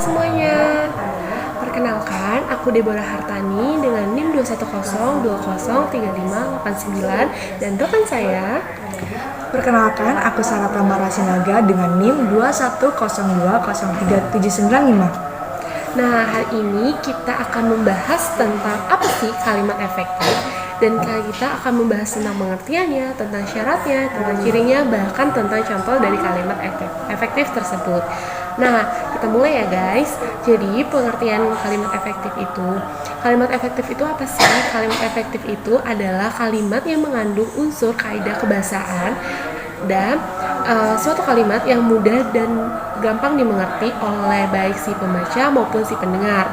semuanya. Perkenalkan, aku Deborah Hartani dengan NIM 210203589 dan rekan saya. Perkenalkan, aku Sarah Tamara Sinaga dengan NIM 210203795. Nah, hari ini kita akan membahas tentang apa sih kalimat efektif, dan kita akan membahas tentang pengertiannya, tentang syaratnya, tentang cirinya, bahkan tentang contoh dari kalimat efektif tersebut. Nah, kita mulai ya guys. Jadi, pengertian kalimat efektif itu apa sih? Kalimat efektif itu adalah kalimat yang mengandung unsur kaidah kebahasaan dan suatu kalimat yang mudah dan gampang dimengerti oleh baik si pembaca maupun si pendengar.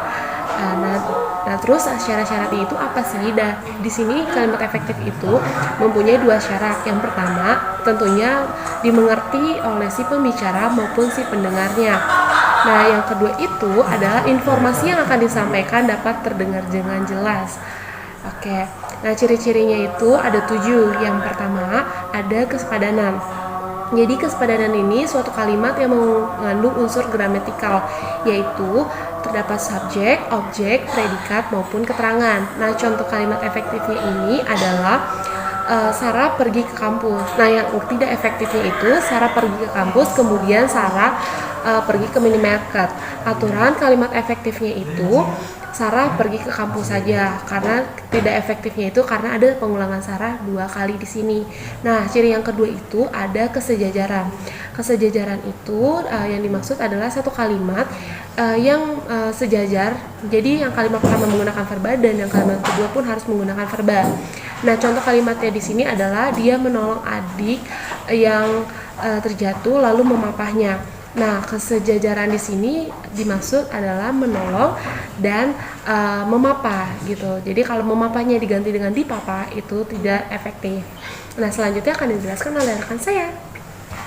Nah, terus syarat-syaratnya itu apa sih? Di sini kalimat efektif itu mempunyai dua syarat. Yang pertama, tentunya dimengerti oleh si pembicara maupun si pendengarnya. Nah, yang kedua itu adalah informasi yang akan disampaikan dapat terdengar dengan jelas. Oke, nah ciri-cirinya itu ada 7. Yang pertama, ada kesepadanan. Jadi kesepadanan ini suatu kalimat yang mengandung unsur gramatikal, yaitu terdapat subjek, objek, predikat maupun keterangan. Nah, contoh kalimat efektifnya ini adalah Sarah pergi ke kampus. Nah, yang tidak efektifnya itu Sarah pergi ke kampus, kemudian Sarah pergi ke minimarket. Aturan kalimat efektifnya itu Sarah pergi ke kampus saja, karena tidak efektifnya itu karena ada pengulangan Sarah 2 kali di sini. Nah, ciri yang kedua itu ada kesejajaran. Kesejajaran itu yang dimaksud adalah satu kalimat yang sejajar. Jadi yang kalimat pertama menggunakan verba dan yang kalimat kedua pun harus menggunakan verba. Nah, contoh kalimatnya di sini adalah dia menolong adik yang terjatuh lalu memapahnya. Nah, kesejajaran di sini dimaksud adalah menolong dan memapah gitu. Jadi kalau memapahnya diganti dengan dipapah itu tidak efektif. Nah, selanjutnya akan dijelaskan oleh rekan saya.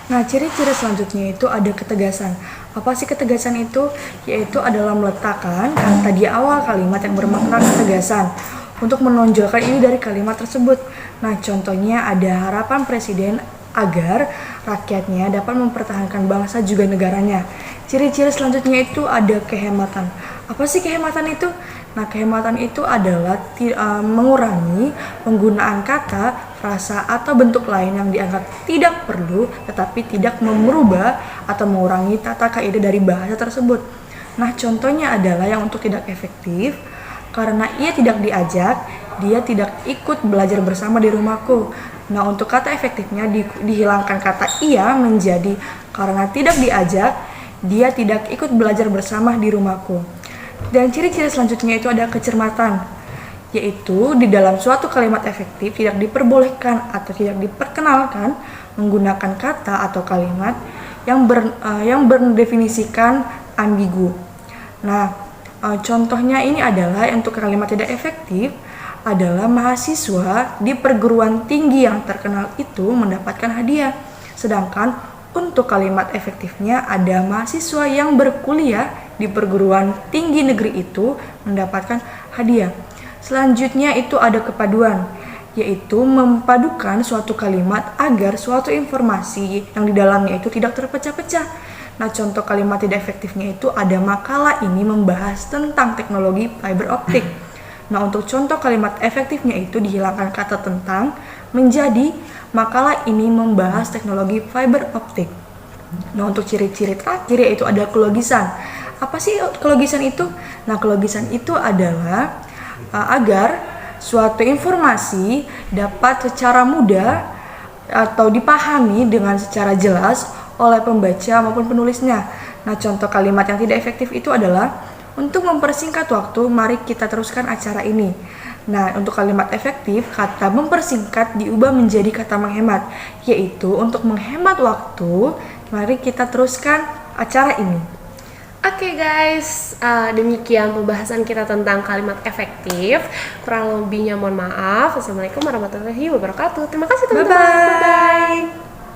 Nah, ciri-ciri selanjutnya itu ada ketegasan. Apa sih ketegasan itu? Yaitu adalah meletakkan kata di awal kalimat yang bermakna ketegasan untuk menonjolkan ini dari kalimat tersebut. Nah, contohnya ada harapan presiden agar rakyatnya dapat mempertahankan bangsa juga negaranya. Ciri-ciri selanjutnya itu ada kehematan. Apa sih kehematan itu? Nah, kehematan itu adalah mengurangi penggunaan kata, frasa, atau bentuk lain yang dianggap tidak perlu tetapi tidak merubah atau mengurangi tata kaidah dari bahasa tersebut. Nah, contohnya adalah yang untuk tidak efektif, karena ia tidak diajak, dia tidak ikut belajar bersama di rumahku. Nah, untuk kata efektifnya dihilangkan kata ia menjadi karena tidak diajak, dia tidak ikut belajar bersama di rumahku. Dan ciri-ciri selanjutnya itu ada kecermatan, yaitu di dalam suatu kalimat efektif tidak diperbolehkan atau tidak diperkenalkan menggunakan kata atau kalimat yang berdefinisikan ambigu. Nah, contohnya ini adalah untuk kalimat tidak efektif adalah mahasiswa di perguruan tinggi yang terkenal itu mendapatkan hadiah. Sedangkan untuk kalimat efektifnya ada mahasiswa yang berkuliah di perguruan tinggi negeri itu mendapatkan hadiah. Selanjutnya itu ada kepaduan, yaitu memadukan suatu kalimat agar suatu informasi yang di dalamnya itu tidak terpecah-pecah. Nah, contoh kalimat tidak efektifnya itu ada makalah ini membahas tentang teknologi fiber optik. Nah, untuk contoh kalimat efektifnya itu dihilangkan kata tentang menjadi makalah ini membahas teknologi fiber optik. Nah, untuk ciri-ciri terakhir yaitu ada kelogisan. Apa sih kelogisan itu? Nah, kelogisan itu adalah agar suatu informasi dapat secara mudah atau dipahami dengan secara jelas oleh pembaca maupun penulisnya. Nah, contoh kalimat yang tidak efektif itu adalah untuk mempersingkat waktu, mari kita teruskan acara ini. Nah, untuk kalimat efektif, kata mempersingkat diubah menjadi kata menghemat, yaitu untuk menghemat waktu, mari kita teruskan acara ini. Oke guys, demikian pembahasan kita tentang kalimat efektif. Kurang lebihnya mohon maaf. Assalamualaikum warahmatullahi wabarakatuh. Terima kasih teman-teman. Bye-bye.